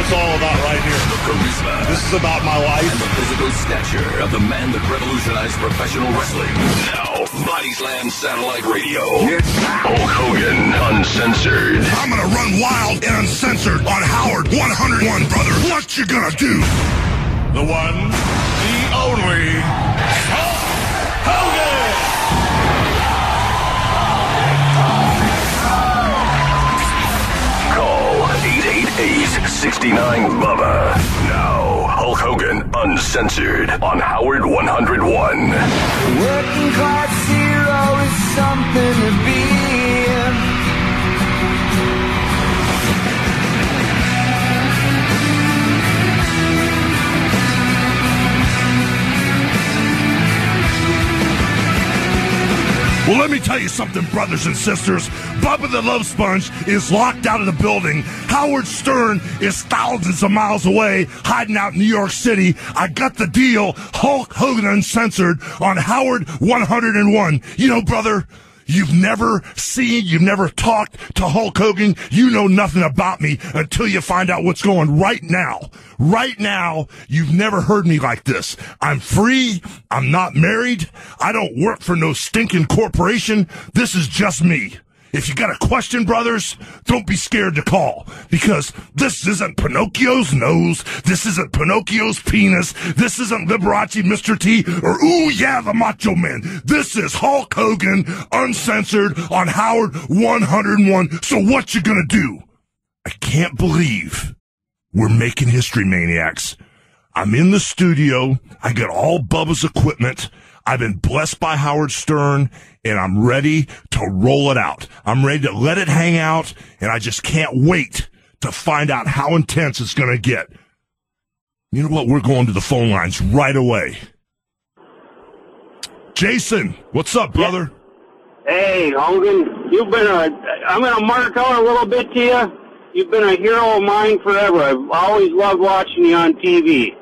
it's all about right here. The charisma. This is about my life. And the physical stature of the man that revolutionized professional wrestling. Now, Body Slam Satellite Radio. It's Hulk Hogan, Uncensored. I'm gonna run wild and uncensored on Howard 101, brother. What you gonna do? The one, the only, Hulk Hogan! Call 888-69-BUBBA. Now, Hulk Hogan, Uncensored on Howard 101. Working class hero is something to be. Well, let me tell you something, brothers and sisters. Bubba the Love Sponge is locked out of the building. Howard Stern is thousands of miles away, hiding out in New York City. I got the deal. Hulk Hogan Uncensored on Howard 101. You know, brother, you've never talked to Hulk Hogan. You know nothing about me until you find out what's going right now. Right now, you've never heard me like this. I'm free. I'm not married. I don't work for no stinking corporation. This is just me. If you got a question, brothers, don't be scared to call, because this isn't Pinocchio's nose. This isn't Pinocchio's penis. This isn't Liberace, Mr. T, or ooh yeah, the Macho Man. This is Hulk Hogan, Uncensored on Howard 101. So what you gonna do? I can't believe we're making history, maniacs. I'm in the studio. I got all Bubba's equipment. I've been blessed by Howard Stern, and I'm ready to roll it out. I'm ready to let it hang out, and I just can't wait to find out how intense it's going to get. You know what? We're going to the phone lines right away. Jason, what's up, brother? Hey, Hogan, I'm going to mark out a little bit to you. You've been a hero of mine forever. I've always loved watching you on TV.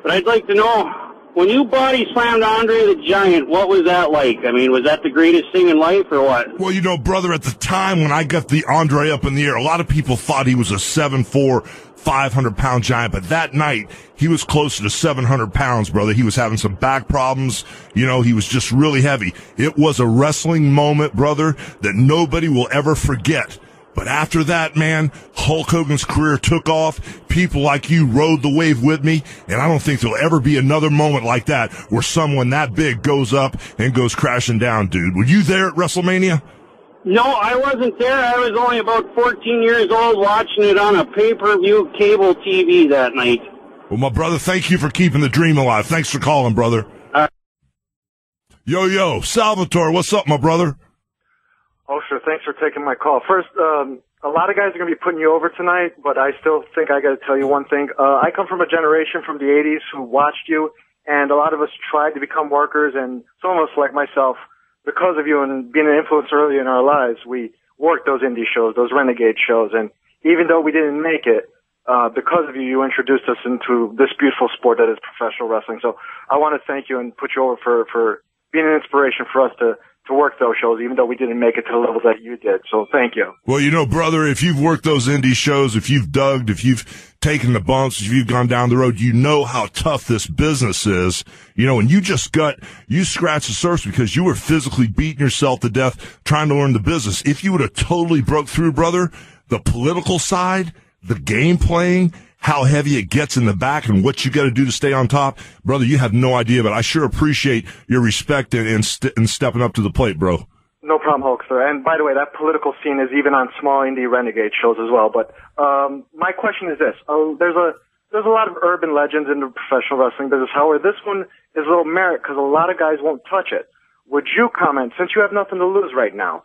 But I'd like to know, when you body slammed Andre the Giant, what was that like? I mean, was that the greatest thing in life or what? Well, you know, brother, at the time when I got the Andre up in the air, a lot of people thought he was a 7'4", 500-pound giant, but that night, he was closer to 700 pounds, brother. He was having some back problems. You know, he was just really heavy. It was a wrestling moment, brother, that nobody will ever forget. But after that, man, Hulk Hogan's career took off. People like you rode the wave with me, and I don't think there'll ever be another moment like that where someone that big goes up and goes crashing down, dude. Were you there at WrestleMania? No, I wasn't there. I was only about 14 years old watching it on a pay-per-view cable TV that night. Well, my brother, thank you for keeping the dream alive. Thanks for calling, brother. Yo, Salvatore, what's up, my brother? Oh, sure. Thanks for taking my call. First, a lot of guys are going to be putting you over tonight, but I still think I got to tell you one thing. I come from a generation from the 80s who watched you, and a lot of us tried to become workers, and some of us, like myself, because of you and being an influence early in our lives, we worked those indie shows, those renegade shows, and even though we didn't make it, because of you, you introduced us into this beautiful sport that is professional wrestling. So I want to thank you and put you over for being an inspiration for us to work those shows, even though we didn't make it to the level that you did. So thank you. Well, you know, brother, if you've worked those indie shows, if you've dug, if you've taken the bumps, if you've gone down the road, you know how tough this business is. You know, and you scratched the surface because you were physically beating yourself to death trying to learn the business. If you would have totally broke through, brother, the political side, the game playing, how heavy it gets in the back and what you got to do to stay on top, brother, you have no idea, but I sure appreciate your respect and stepping up to the plate, bro. No problem, Hulkster. And by the way, that political scene is even on small indie renegade shows as well. But my question is this. There's a lot of urban legends in the professional wrestling business. However, this one is a little merit because a lot of guys won't touch it. Would you comment, since you have nothing to lose right now,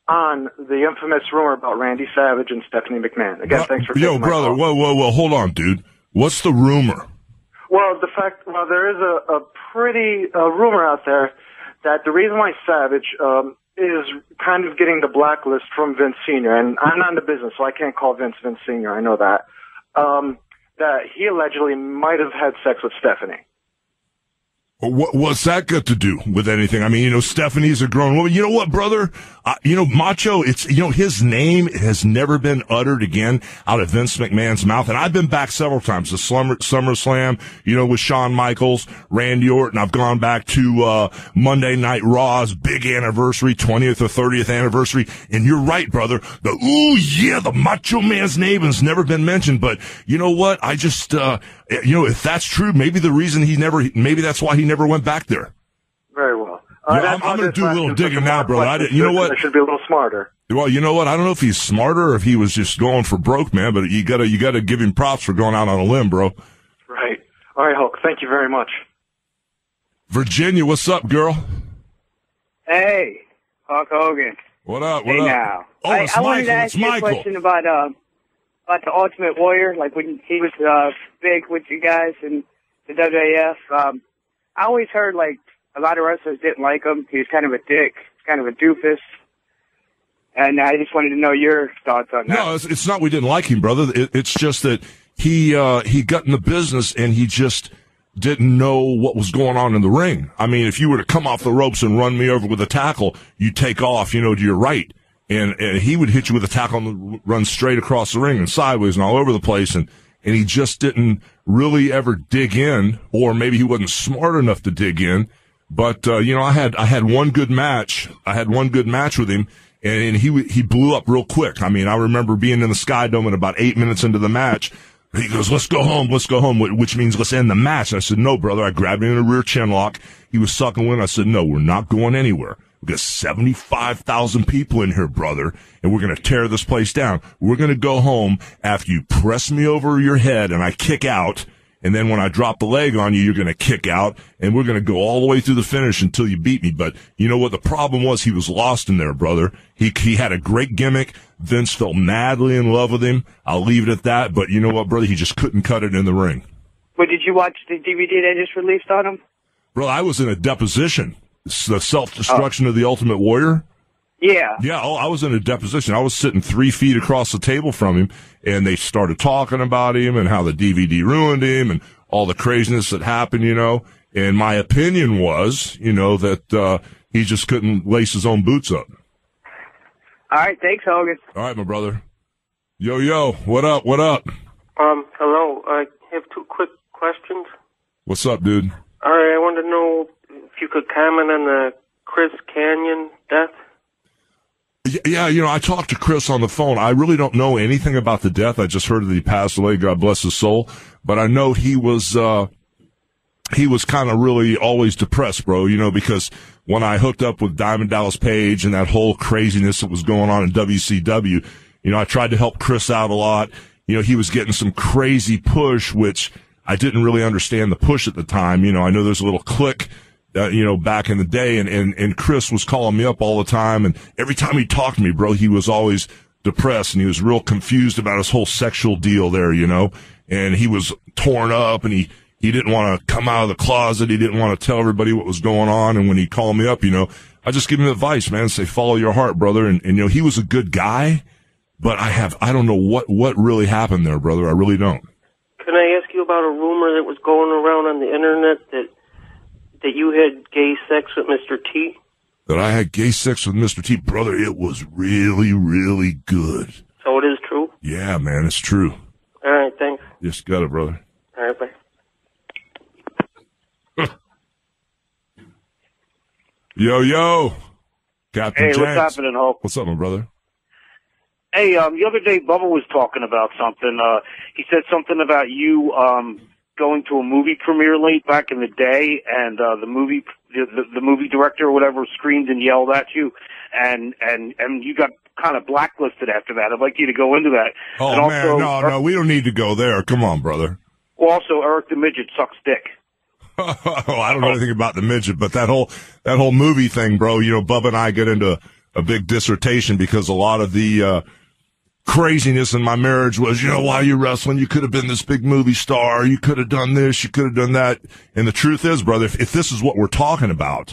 on the infamous rumor about Randy Savage and Stephanie McMahon? Again, thanks for taking my brother, call. whoa, hold on, dude. What's the rumor? Well, there is a pretty rumor out there that the reason why Savage is kind of getting the blacklist from Vince Sr., and I'm not in the business, so I can't call Vince Sr., I know that, that he allegedly might have had sex with Stephanie. What's that got to do with anything? I mean, Stephanie's a grown woman. You know what, brother? Macho, his name has never been uttered again out of Vince McMahon's mouth. And I've been back several times to SummerSlam, with Shawn Michaels, Randy Orton. I've gone back to, Monday Night Raw's big anniversary, 20th or 30th anniversary. And you're right, brother. The Macho Man's name has never been mentioned. But you know what? I just, if that's true, maybe that's why he never went back there. Very well. I'm going to do a little digging now, brother. You know what? I should be a little smarter. Well, you know what? I don't know if he's smarter or if he was just going for broke, man. But you gotta give him props for going out on a limb, bro. Right. All right, Hulk. Thank you very much. Virginia, what's up, girl? Hey, Hulk Hogan. What up? Hey now. Oh, I wanted to ask you a question about the Ultimate Warrior, like when he was big with you guys in the WAF. I always heard like a lot of wrestlers didn't like him. He was kind of a dick, kind of a doofus. And I just wanted to know your thoughts on that. No, it's not we didn't like him, brother. It's just that he got in the business and he just didn't know what was going on in the ring. I mean, if you were to come off the ropes and run me over with a tackle, you take off, to your right. And he would hit you with a tackle and run straight across the ring and sideways and all over the place. And he just didn't really ever dig in, or maybe he wasn't smart enough to dig in. But, I had one good match. I had one good match with him, and he blew up real quick. I mean, I remember being in the Sky Dome and about 8 minutes into the match, he goes, let's go home, which means let's end the match. I said, no, brother. I grabbed him in a rear chin lock. He was sucking wind. I said, no, we're not going anywhere. We got 75,000 people in here, brother, and we're going to tear this place down. We're going to go home after you press me over your head and I kick out. And then when I drop the leg on you, you're going to kick out, and we're going to go all the way through the finish until you beat me. But you know what? The problem was he was lost in there, brother. He had a great gimmick. Vince fell madly in love with him. I'll leave it at that. But you know what, brother? He just couldn't cut it in the ring. But did you watch the DVD they just released on him? Bro, I was in a deposition. It's the self-destruction of the Ultimate Warrior. Yeah. Yeah, I was in a deposition. I was sitting 3 feet across the table from him, and they started talking about him and how the DVD ruined him and all the craziness that happened, And my opinion was, that he just couldn't lace his own boots up. All right, thanks, Hogan. All right, my brother. Yo, what up? Hello. I have 2 quick questions. What's up, dude? All right, I want to know if you could comment on the Chris Canyon death. Yeah, I talked to Chris on the phone. I really don't know anything about the death. I just heard that he passed away. God bless his soul. But I know he was kind of really always depressed, bro, because when I hooked up with Diamond Dallas Page and that whole craziness that was going on in WCW, I tried to help Chris out a lot. He was getting some crazy push, which I didn't really understand the push at the time. I know there's a little click back in the day, and Chris was calling me up all the time, and every time he talked to me, bro, he was always depressed, and he was real confused about his whole sexual deal there, and he was torn up, and he didn't want to come out of the closet, he didn't want to tell everybody what was going on, and when he called me up, I just give him advice, man, say, follow your heart, brother, and he was a good guy, but I don't know what really happened there, brother, I really don't. Can I ask you about a rumor that was going around on the internet that you had gay sex with Mr. T? That I had gay sex with Mr. T? Brother, it was really, really good. So it is true? Yeah, man, it's true. All right, thanks. Yes, got it, brother. All right, bye. Yo, Captain James. Hey, what's happening, Hulk? What's up, my brother? Hey, the other day Bubba was talking about something. He said something about you going to a movie premiere late back in the day, and the movie director or whatever screamed and yelled at you, and you got kind of blacklisted after that. I'd like you to go into that. Oh, and man, also, no, we don't need to go there. Come on, brother. Well, also, Eric the Midget sucks dick. I don't know anything about the midget, but that whole movie thing, bro, Bubba and I get into a big dissertation because a lot of the craziness in my marriage was, while you're wrestling, you could have been this big movie star, you could have done this, you could have done that. And the truth is, brother, if this is what we're talking about,